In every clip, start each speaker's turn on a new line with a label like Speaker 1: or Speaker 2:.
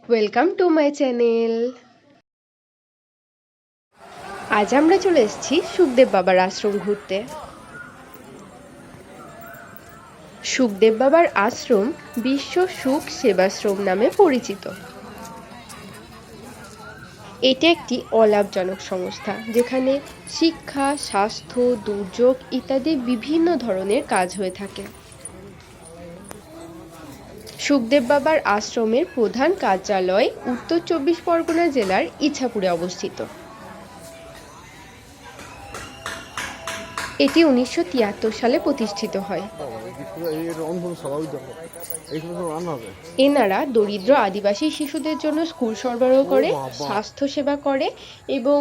Speaker 1: Welcome to my channel. আজ আমরা চলে এসেছি সুখদেব বাবার আশ্রম ঘুরতে। সুখদেব বাবার আশ্রম বিশ্ব সুখ সেবাশ্রম নামে পরিচিত। এটি একটি অলাভজনক সংস্থা যেখানে শিক্ষা, স্বাস্থ্য, দুর্যোগ ইত্যাদি বিভিন্ন ধরনের কাজ হয়ে থাকে। সুখদেব বাবার আশ্রমের প্রধান কার্যালয় উত্তর ২৪ পরগনা জেলার ইছাপুরে অবস্থিত। এটি ১৯৭৩ সালে প্রতিষ্ঠিত হয়। এনারা দরিদ্র আদিবাসী শিশুদের জন্য স্কুল সরবরাহ করে, স্বাস্থ্য সেবা করে এবং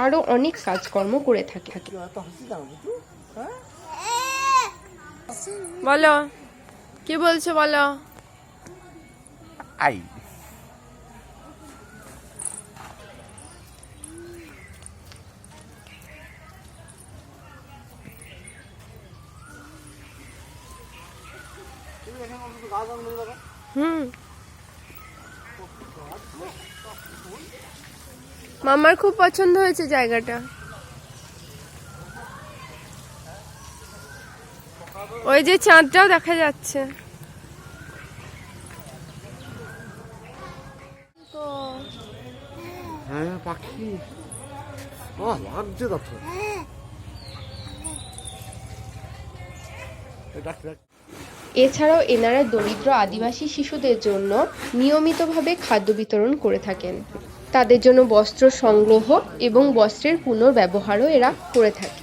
Speaker 1: আরো অনেক কাজকর্ম করে থাকে। বলো, কি বলছো বলো।
Speaker 2: আই
Speaker 1: মামার খুব পছন্দ হয়েছে জায়গাটা। ওই যে চাঁদটাও দেখা যাচ্ছে।
Speaker 2: হ্যাঁ, পাখি লাগছে তো।
Speaker 1: এছাড়াও এনারা দরিদ্র আদিবাসী শিশুদের জন্য নিয়মিতভাবে খাদ্য বিতরণ করে থাকেন। তাদের জন্য বস্ত্র সংগ্রহ এবং বস্ত্রের পুনর্ব্যবহারও এরা করে থাকে।